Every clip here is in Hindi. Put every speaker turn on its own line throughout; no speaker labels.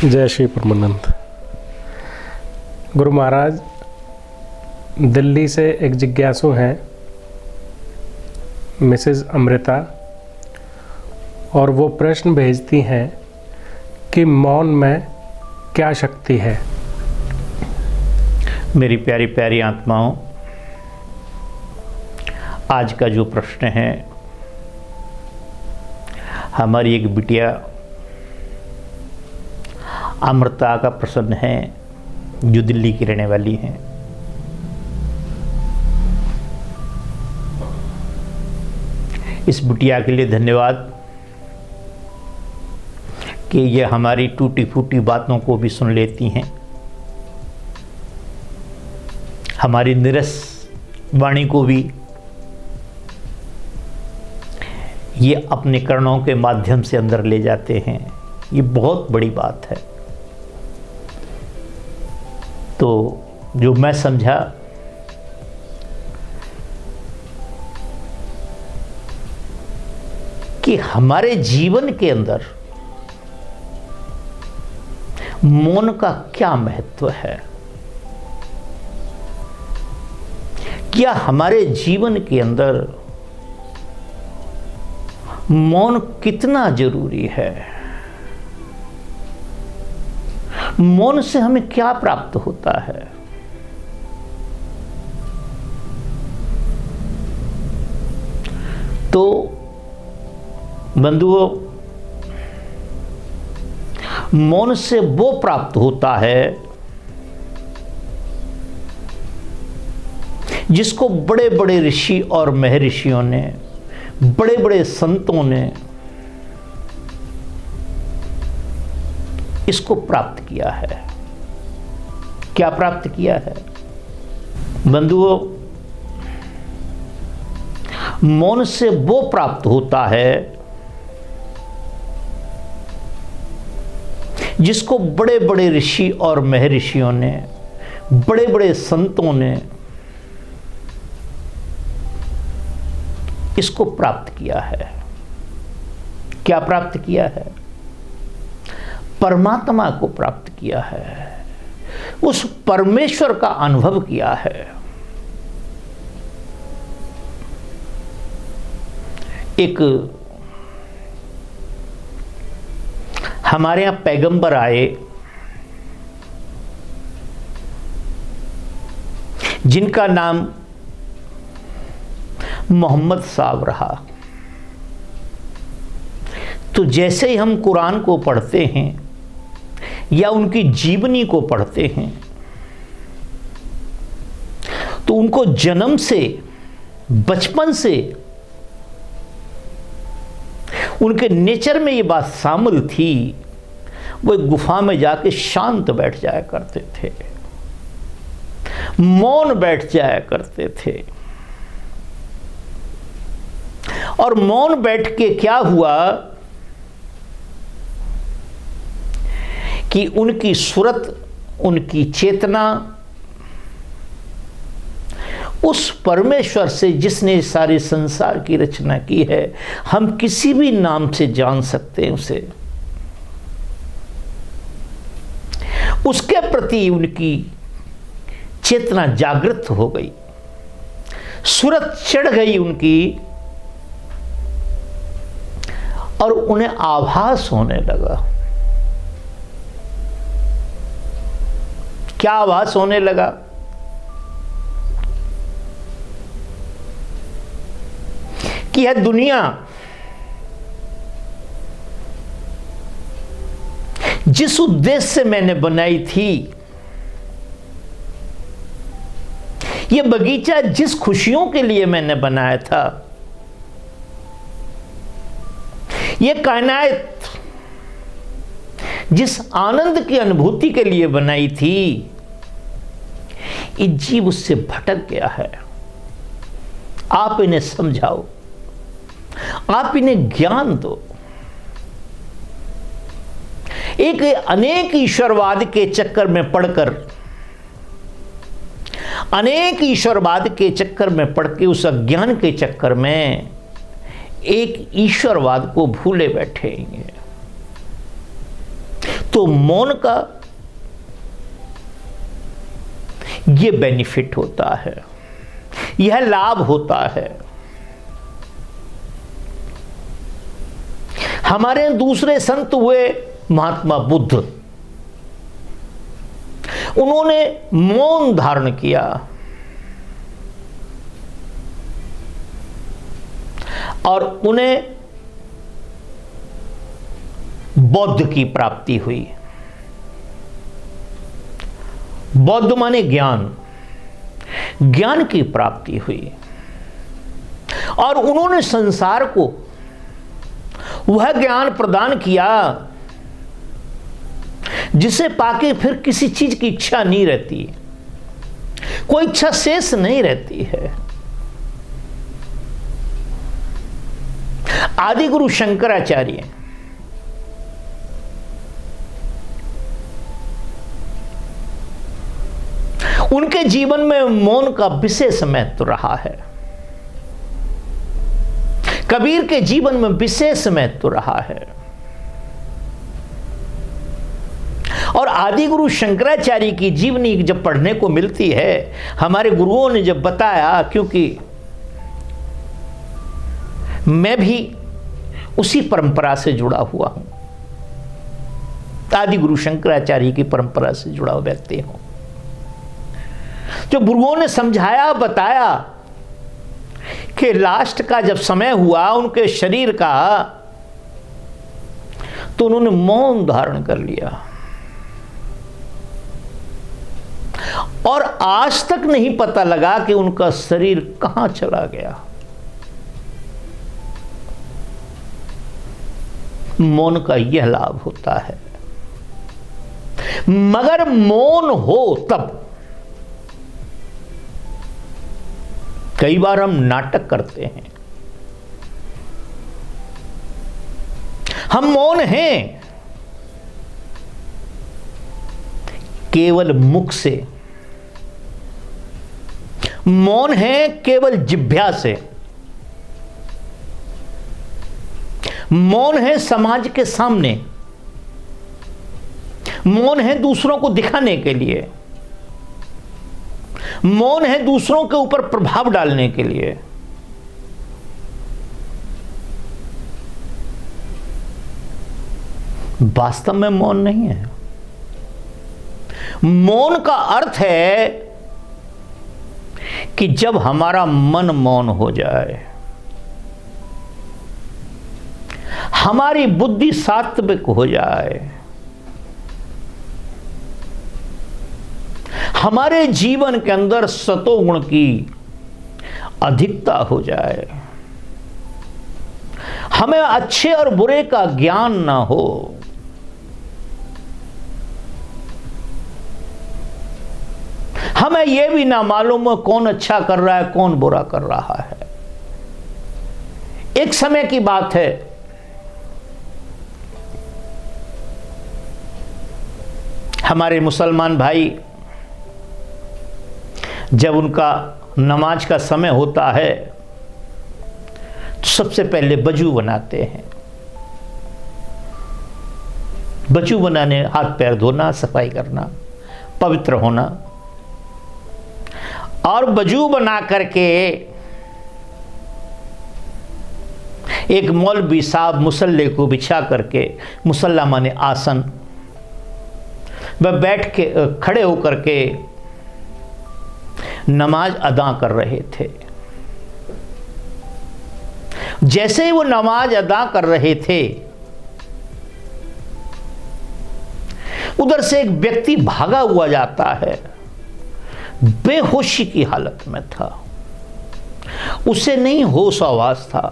जय श्री परमानंद। गुरु महाराज, दिल्ली से एक जिज्ञासु हैं, मिसेस अमृता, और वो प्रश्न भेजती हैं कि मौन में क्या शक्ति है।
मेरी प्यारी प्यारी आत्माओं, आज का जो प्रश्न है, हमारी एक बिटिया अमृता का प्रश्न है, जो दिल्ली की रहने वाली हैं। इस बिटिया के लिए धन्यवाद कि ये हमारी टूटी फूटी बातों को भी सुन लेती हैं, हमारी निरस वाणी को भी ये अपने कर्णों के माध्यम से अंदर ले जाते हैं। ये बहुत बड़ी बात है। तो जो मैं समझा कि हमारे जीवन के अंदर मौन का क्या महत्व है, क्या हमारे जीवन के अंदर मौन कितना जरूरी है, मौन से हमें क्या प्राप्त होता है। तो बंधुओं, मौन से वो प्राप्त होता है जिसको बड़े बड़े ऋषि और महर्षियों ने, बड़े बड़े संतों ने इसको प्राप्त किया है। क्या प्राप्त किया है बंधुओं? मौन से वो प्राप्त होता है जिसको बड़े बड़े ऋषि और महर्षियों ने, बड़े बड़े संतों ने इसको प्राप्त किया है। क्या प्राप्त किया है? परमात्मा को प्राप्त किया है, उस परमेश्वर का अनुभव किया है। एक हमारे यहां पैगंबर आए, जिनका नाम मोहम्मद साहब रहा। तो जैसे ही हम कुरान को पढ़ते हैं या उनकी जीवनी को पढ़ते हैं, तो उनको जन्म से, बचपन से उनके नेचर में ये बात शामिल थी, वो एक गुफा में जाके शांत बैठ जाया करते थे, मौन बैठ जाया करते थे। और मौन बैठ के क्या हुआ कि उनकी सूरत, उनकी चेतना उस परमेश्वर से, जिसने सारे संसार की रचना की है, हम किसी भी नाम से जान सकते हैं उसे, उसके प्रति उनकी चेतना जागृत हो गई, सूरत चढ़ गई उनकी, और उन्हें आभास होने लगा। क्या आभास होने लगा? कि यह दुनिया जिस उद्देश्य से मैंने बनाई थी, यह बगीचा जिस खुशियों के लिए मैंने बनाया था, यह कायनात जिस आनंद की अनुभूति के लिए बनाई थी, ये जीव उससे भटक गया है। आप इन्हें समझाओ, आप इन्हें ज्ञान दो। एक अनेक ईश्वरवाद के चक्कर में पड़कर, अनेक ईश्वरवाद के चक्कर में पड़ के, उस अज्ञान के चक्कर में एक ईश्वरवाद को भूले बैठे हैं। तो मौन का ये बेनिफिट होता है, यह लाभ होता है। हमारे दूसरे संत हुए महात्मा बुद्ध, उन्होंने मौन धारण किया और उन्हें बौद्ध की प्राप्ति हुई। बौद्ध माने ज्ञान, ज्ञान की प्राप्ति हुई और उन्होंने संसार को वह ज्ञान प्रदान किया जिसे पाके फिर किसी चीज की इच्छा नहीं रहती, कोई इच्छा शेष नहीं रहती है। आदि गुरु शंकराचार्य उनके जीवन में मौन का विशेष महत्व रहा है। कबीर के जीवन में विशेष महत्व रहा है और आदि गुरु शंकराचार्य की जीवनी जब पढ़ने को मिलती है, हमारे गुरुओं ने जब बताया, क्योंकि मैं भी उसी परंपरा से जुड़ा हुआ हूं, आदि गुरु शंकराचार्य की परंपरा से जुड़ा हुआ व्यक्ति हूं, जो गुरुओं ने समझाया बताया कि लास्ट का जब समय हुआ उनके शरीर का, तो उन्होंने मौन धारण कर लिया और आज तक नहीं पता लगा कि उनका शरीर कहां चला गया। मौन का यह लाभ होता है। मगर मौन हो तब, कई बार हम नाटक करते हैं, हम मौन हैं केवल मुख से, मौन है केवल जिह्वा से, मौन है समाज के सामने, मौन है दूसरों को दिखाने के लिए, मौन है दूसरों के ऊपर प्रभाव डालने के लिए। वास्तव में मौन नहीं है। मौन का अर्थ है कि जब हमारा मन मौन हो जाए, हमारी बुद्धि सात्विक हो जाए, हमारे जीवन के अंदर सतोगुण की अधिकता हो जाए, हमें अच्छे और बुरे का ज्ञान ना हो, हमें यह भी ना मालूम हो कौन अच्छा कर रहा है कौन बुरा कर रहा है। एक समय की बात है, हमारे मुसलमान भाई जब उनका नमाज का समय होता है तो सबसे पहले वजू बनाते हैं। वजू बनाने, हाथ पैर धोना, सफाई करना, पवित्र होना, और वजू बना करके एक मौलवी साहब मुसल्ले को बिछा करके, मुसल्ला माने आसन, वह बैठ के खड़े होकर के नमाज अदा कर रहे थे। जैसे ही वो नमाज अदा कर रहे थे, उधर से एक व्यक्ति भागा हुआ जाता है, बेहोशी की हालत में था, उसे नहीं होश आवाज था,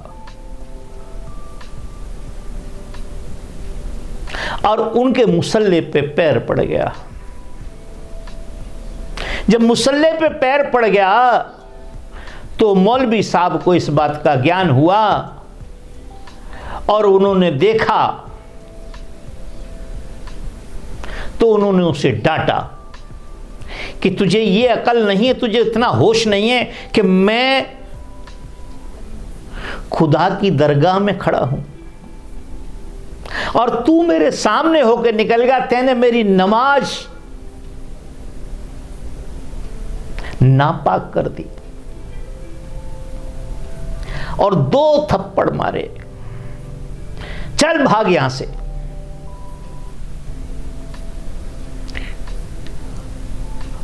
और उनके मुसल्ले पे पैर पड़ गया। जब मुसल्ले पे पैर पड़ गया तो मौलवी साहब को इस बात का ज्ञान हुआ और उन्होंने देखा तो उन्होंने उसे डांटा कि तुझे ये अकल नहीं है, तुझे इतना होश नहीं है कि मैं खुदा की दरगाह में खड़ा हूं, और तू मेरे सामने होकर निकल गया, तेने मेरी नमाज नापाक कर दी और 2 थप्पड़ मारे, चल भाग यहां से।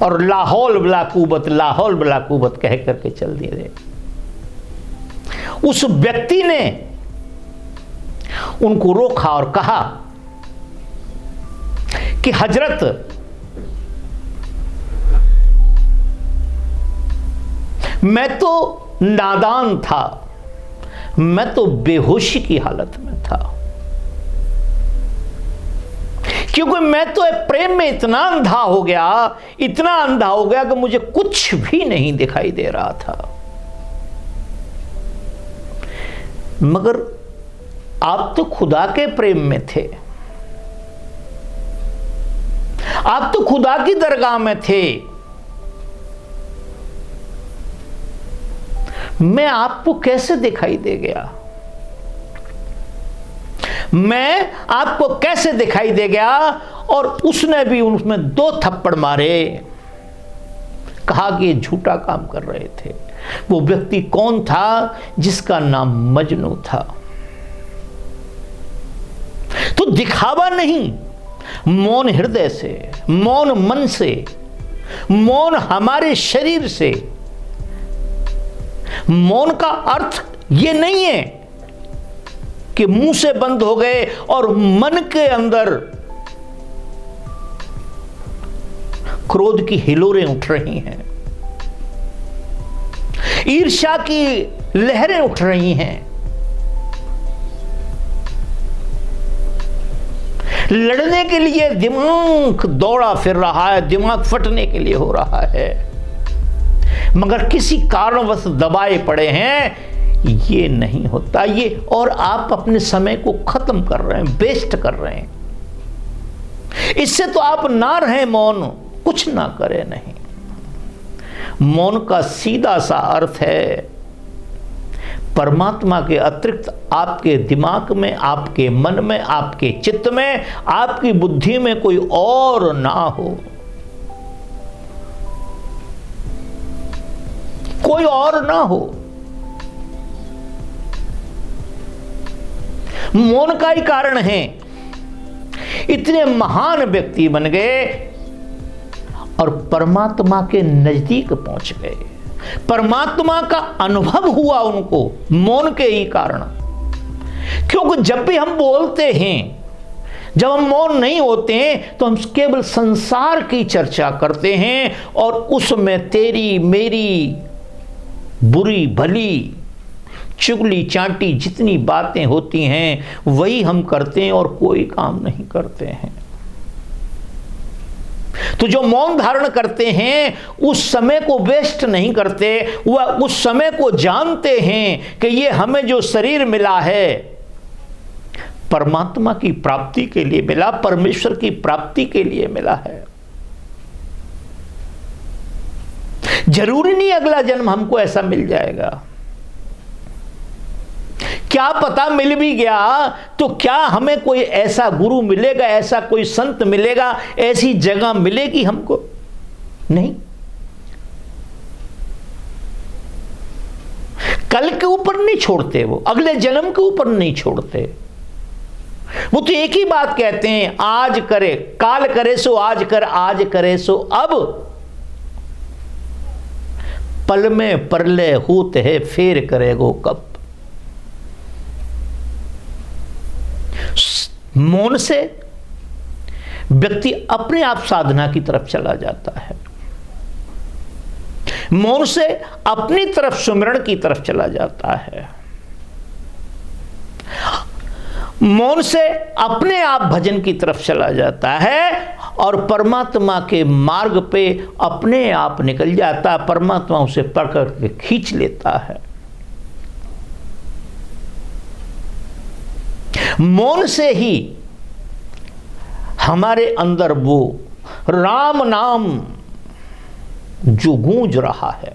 और लाहौल बला कुवत, लाहौल बला कुवत कह करके चल दिए। उस व्यक्ति ने उनको रोका और कहा कि हजरत, मैं तो नादान था, मैं तो बेहोशी की हालत में था, क्योंकि मैं तो प्रेम में इतना अंधा हो गया, इतना अंधा हो गया कि मुझे कुछ भी नहीं दिखाई दे रहा था। मगर आप तो खुदा के प्रेम में थे, आप तो खुदा की दरगाह में थे, मैं आपको कैसे दिखाई दे गया? मैं आपको कैसे दिखाई दे गया? और उसने भी उसमें 2 थप्पड़ मारे, कहा कि ये झूठा काम कर रहे थे। वो व्यक्ति कौन था? जिसका नाम मजनू था। तो दिखावा नहीं, मौन हृदय से, मौन मन से, मौन हमारे शरीर से। मौन का अर्थ ये नहीं है कि मुंह से बंद हो गए और मन के अंदर क्रोध की हिलोरें उठ रही हैं, ईर्ष्या की लहरें उठ रही हैं, लड़ने के लिए दिमाग दौड़ा फिर रहा है, दिमाग फटने के लिए हो रहा है, मगर किसी कारणवश दबाए पड़े हैं। ये नहीं होता ये, और आप अपने समय को खत्म कर रहे हैं, वेस्ट कर रहे हैं। इससे तो आप ना रहें मौन, कुछ ना करें नहीं। मौन का सीधा सा अर्थ है परमात्मा के अतिरिक्त आपके दिमाग में, आपके मन में, आपके चित्त में, आपकी बुद्धि में कोई और ना हो, कोई और ना हो। मौन का ही कारण है इतने महान व्यक्ति बन गए और परमात्मा के नजदीक पहुंच गए। परमात्मा का अनुभव हुआ उनको मौन के ही कारण। क्योंकि जब भी हम बोलते हैं, जब हम मौन नहीं होते हैं, तो हम केवल संसार की चर्चा करते हैं और उसमें तेरी मेरी बुरी भली चुगली चांटी जितनी बातें होती हैं वही हम करते हैं और कोई काम नहीं करते हैं। तो जो मौन धारण करते हैं उस समय को वेस्ट नहीं करते, वह उस समय को जानते हैं कि ये हमें जो शरीर मिला है परमात्मा की प्राप्ति के लिए मिला, परमेश्वर की प्राप्ति के लिए मिला है। जरूरी नहीं अगला जन्म हमको ऐसा मिल जाएगा। क्या पता मिल भी गया तो क्या हमें कोई ऐसा गुरु मिलेगा, ऐसा कोई संत मिलेगा, ऐसी जगह मिलेगी हमको? नहीं। कल के ऊपर नहीं छोड़ते, वो अगले जन्म के ऊपर नहीं छोड़ते। वो तो एक ही बात कहते हैं, आज करे काल करे सो आज कर, आज करे सो अब। पल में परले होते है फेर करेगो कब। मौन से व्यक्ति अपने आप साधना की तरफ चला जाता है, मौन से अपनी तरफ सुमिरन की तरफ चला जाता है, मौन से अपने आप भजन की तरफ चला जाता है और परमात्मा के मार्ग पे अपने आप निकल जाता है। परमात्मा उसे पकड़ के खींच लेता है। मौन से ही हमारे अंदर वो राम नाम जो गूंज रहा है,